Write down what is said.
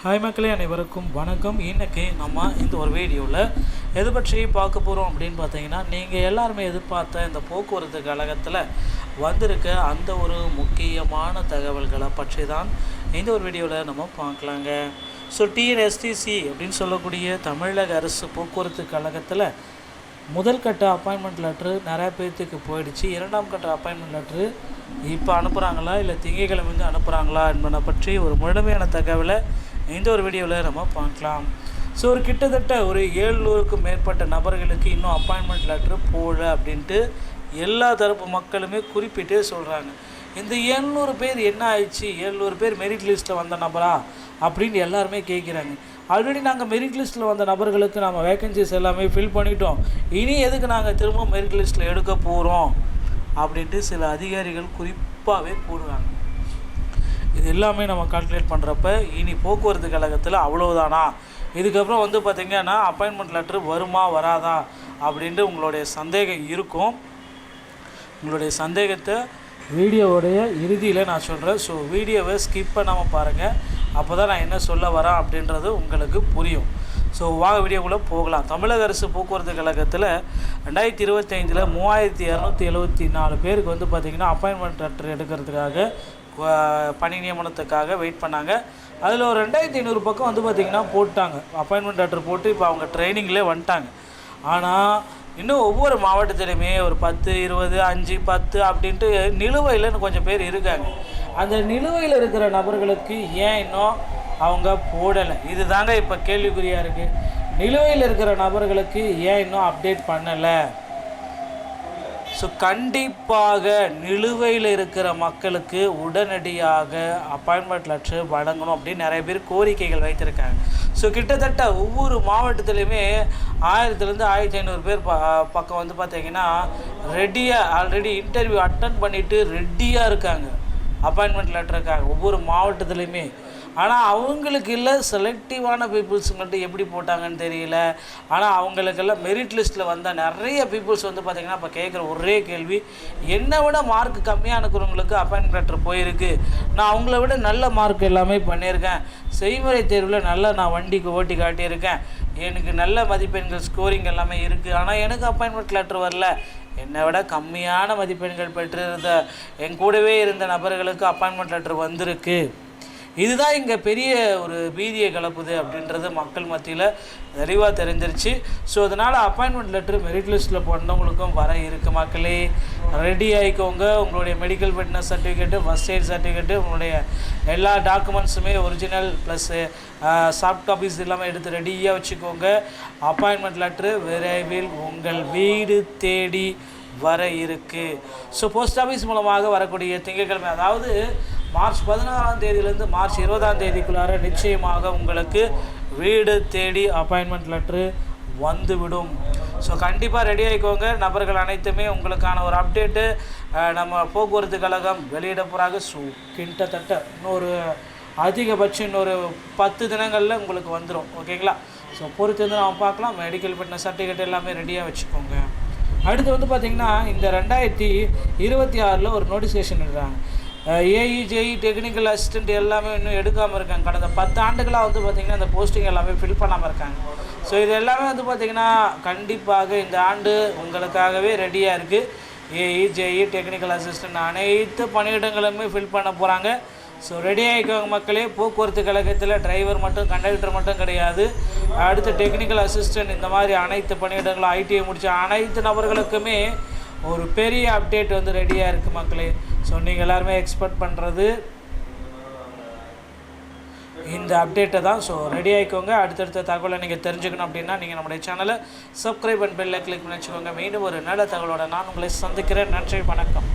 Hi மக்களே, அனைவருக்கும் வணக்கம். இன்றைக்கி நம்ம இந்த ஒரு வீடியோவில் எது பற்றி பார்க்க போகிறோம் அப்படின்னு பார்த்தீங்கன்னா, நீங்கள் எல்லாருமே எதிர்பார்த்த இந்த போக்குவரத்து கழகத்தில் வந்திருக்க அந்த ஒரு முக்கியமான தகவல்களை பற்றி தான் இந்த ஒரு வீடியோவில் நம்ம பார்க்கலாங்க. ஸோ டிஎன்எஸ்டிசி அப்படின்னு சொல்லக்கூடிய தமிழக அரசு போக்குவரத்து கழகத்தில் முதல் கட்ட அப்பாயின்மெண்ட் லெட்ரு நிறையா பேர்த்துக்கு போயிடுச்சு. இரண்டாம் கட்ட அப்பாயின்மெண்ட் லெட்ரு இப்போ அனுப்புகிறாங்களா இல்லை திங்கட்கிழமை வந்து அனுப்புகிறாங்களா என்பதை பற்றி ஒரு முழுமையான தகவலை இந்த ஒரு வீடியோவில் நம்ம பார்க்கலாம். ஸோ கிட்டத்தட்ட ஒரு 700க்கும் மேற்பட்ட நபர்களுக்கு இன்னும் அப்பாயின்மெண்ட் லெட்ரு போடல அப்படின்ட்டு எல்லா தரப்பு மக்களுமே குறிப்பிட்டே சொல்கிறாங்க. இந்த 700 பேர் என்ன ஆயிடுச்சு, 700 பேர் மெரிட் லிஸ்ட்டில் வந்த நபரா அப்படின்னு எல்லாருமே கேட்குறாங்க. ஆல்ரெடி நாங்கள் மெரிட் லிஸ்ட்டில் வந்த நபர்களுக்கு நம்ம வேக்கன்சிஸ் எல்லாமே ஃபில் பண்ணிட்டோம், இனி எதுக்கு நாங்கள் திரும்ப மெரிட் லிஸ்ட்டில் எடுக்க போகிறோம் அப்படின்ட்டு சில அதிகாரிகள் குறிப்பாகவே கூறுறாங்க. இது எல்லாமே நம்ம கால்குலேட் பண்ணுறப்ப இனி போக்குவரத்து கழகத்தில் அவ்வளோதானா, இதுக்கப்புறம் வந்து பார்த்திங்கன்னா அப்பாயின்மெண்ட் லெட்ரு வருமா வராதா அப்படின்ட்டு உங்களுடைய சந்தேகம் இருக்கும். உங்களுடைய சந்தேகத்தை வீடியோவுடைய இறுதியில் நான் சொல்கிறேன். ஸோ வீடியோவை ஸ்கிப் பண்ணாமல் பாருங்கள், அப்போ தான் நான் என்ன சொல்ல வரேன் அப்படின்றது உங்களுக்கு புரியும். ஸோ வாங்க வீடியோக்குள்ளே போகலாம். தமிழக அரசு போக்குவரத்து கழகத்தில் 2025 3274 பேருக்கு வந்து பார்த்திங்கன்னா அப்பாயின்மெண்ட் லெட்டர் எடுக்கிறதுக்காக பணி நியமனத்துக்காக வெயிட் பண்ணாங்க. அதில் ஒரு 2500 பக்கம் வந்து பார்த்திங்கன்னா போட்டாங்க, அப்பாயின்மெண்ட் லெட்டர் போட்டு இப்போ அவங்க ட்ரைனிங்லேயே வந்துட்டாங்க. ஆனால் இன்னும் ஒவ்வொரு மாவட்டத்திலையுமே ஒரு 10, 20, 5, 10 அப்படின்ட்டு நிலுவையில் கொஞ்சம் பேர் இருக்காங்க. அந்த நிலுவையில் இருக்கிற நபர்களுக்கு ஏன் இன்னும் அவங்க போடலை, இது தாங்க இப்போ கேள்விக்குறியாக இருக்குது. நிலுவையில் இருக்கிற நபர்களுக்கு ஏன் இன்னும் அப்டேட் பண்ணலை? ஸோ கண்டிப்பாக நிலுவையில் இருக்கிற மக்களுக்கு உடனடியாக அப்பாயின்மெண்ட் லெட்டர் வழங்கணும் அப்படின்னு நிறைய பேர் கோரிக்கைகள் வைத்திருக்காங்க. ஸோ கிட்டத்தட்ட ஒவ்வொரு மாவட்டத்துலேயுமே 1000லேருந்து 1500 பேர் பக்கம் வந்து பார்த்திங்கன்னா ரெடியாக ஆல்ரெடி இன்டர்வியூ அட்டன் பண்ணிவிட்டு ரெடியாக இருக்காங்க அப்பாயின்மெண்ட் லெட்டருக்காக ஒவ்வொரு மாவட்டத்துலேயுமே. ஆனால் அவங்களுக்கு இல்லை, செலக்டிவான பீப்புள்ஸ் மட்டும் எப்படி போட்டாங்கன்னு தெரியல. ஆனால் அவங்களுக்கெல்லாம் மெரிட் லிஸ்ட்டில் வந்த நிறைய பீப்புள்ஸ் வந்து பார்த்திங்கன்னா இப்போ கேட்குற ஒரே கேள்வி, என்னை விட மார்க் கம்மியாக இருக்கிறவங்களுக்கு அப்பாயின்மெண்ட் லெட்டர் போயிருக்கு, நான் அவங்கள விட நல்ல மார்க் எல்லாமே பண்ணியிருக்கேன், செய்முறை தேர்வில் நல்லா நான் வண்டிக்கு ஓட்டி காட்டியிருக்கேன், எனக்கு நல்ல மதிப்பெண்கள் ஸ்கோரிங் எல்லாமே இருக்குது, ஆனால் எனக்கு அப்பாயின்மெண்ட் லெட்டர் வரல, என்னை விட கம்மியான மதிப்பெண்கள் பெற்றிருந்த என் கூடவே இருந்த நபர்களுக்கு அப்பாயின்மெண்ட் லெட்டர் வந்திருக்கு. இதுதான் இங்கே பெரிய ஒரு பீதியை கலப்புது அப்படின்றது மக்கள் மத்தியில் தெளிவாக தெரிஞ்சிருச்சு. ஸோ அதனால் அப்பாயின்மெண்ட் லெட்ரு மெரிட் லிஸ்ட்டில் போனவங்களுக்கும் வர இருக்குது. மக்களே ரெடி ஆகிக்கோங்க. உங்களுடைய medical fitness certificate, first aid certificate, உங்களுடைய எல்லா டாக்குமெண்ட்ஸுமே ஒரிஜினல் ப்ளஸ்ஸு சாஃப்ட் காப்பீஸ் எல்லாமே எடுத்து ரெடியாக வச்சுக்கோங்க. அப்பாயின்மெண்ட் லெட்ரு விரைவில் உங்கள் வீடு தேடி வர இருக்குது. ஸோ போஸ்ட் ஆஃபீஸ் மூலமாக வரக்கூடிய திங்கட்கிழமை, அதாவது மார்ச் 16ஆம் தேதியிலேருந்து மார்ச் 20ஆம் தேதிக்குள்ளார நிச்சயமாக உங்களுக்கு வீடு தேடி அப்பாயின்மெண்ட் லெட்ரு வந்துவிடும். ஸோ கண்டிப்பாக ரெடி ஆகிக்கோங்க. நபர்கள் அனைத்துமே உங்களுக்கான ஒரு அப்டேட்டு நம்ம போக்குவரத்து கழகம் வெளியிட போகிறாங்க. ஸோ கிட்டத்தட்ட இன்னொரு அதிகபட்சம் இன்னொரு 10 தினங்களில் உங்களுக்கு வந்துடும். ஓகேங்களா? ஸோ பொறுத்து வந்து நம்ம பார்க்கலாம். மெடிக்கல் ஃபிட்னஸ் சர்டிஃபிகேட் எல்லாமே ரெடியாக வச்சுக்கோங்க. அடுத்து வந்து பார்த்திங்கன்னா இந்த 2026 ஒரு நோட்டிஃபிகேஷன் எடுறாங்க. ஏஇ, ஜேஇ, டெக்னிக்கல் அசிஸ்டண்ட் எல்லாமே இன்னும் எடுக்காமல் இருக்காங்க. கடந்த 10 ஆண்டுகளாக வந்து பார்த்திங்கன்னா இந்த போஸ்டிங் எல்லாமே ஃபில் பண்ணாமல் இருக்காங்க. ஸோ இது எல்லாமே வந்து பார்த்திங்கன்னா கண்டிப்பாக இந்த ஆண்டு உங்களுக்காகவே ரெடியாக இருக்குது. ஏஇ, ஜேஇ, டெக்னிக்கல் அசிஸ்டண்ட் அனைத்து பணியிடங்களுமே ஃபில் பண்ண போகிறாங்க. ஸோ ரெடி ஆகிக்கோங்க மக்களே. போக்குவரத்து கழகத்தில் டிரைவர் மட்டும், கண்டக்டர் மட்டும் கிடையாது, அடுத்து டெக்னிக்கல் அசிஸ்டண்ட், இந்த மாதிரி அனைத்து பணியிடங்களும் ஐடிஐ முடித்த அனைத்து நபர்களுக்குமே ஒரு பெரிய அப்டேட் வந்து ரெடியாக இருக்குது மக்களே. ஸோ நீங்கள் எல்லாருமே எக்ஸ்பெக்ட் பண்ணுறது இந்த அப்டேட்டை தான். ஸோ ரெடி ஆகிக்கோங்க. அடுத்தடுத்த தகவலை நீங்கள் தெரிஞ்சுக்கணும் அப்படின்னா நீங்கள் நம்முடைய சேனலை சப்ஸ்கிரைப் அண்ட் பெல்லை கிளிக் பண்ணி வச்சுக்கோங்க. மீண்டும் ஒரு நல்ல தகவலோட நான் உங்களை சந்திக்கிறேன். நன்றி, வணக்கம்.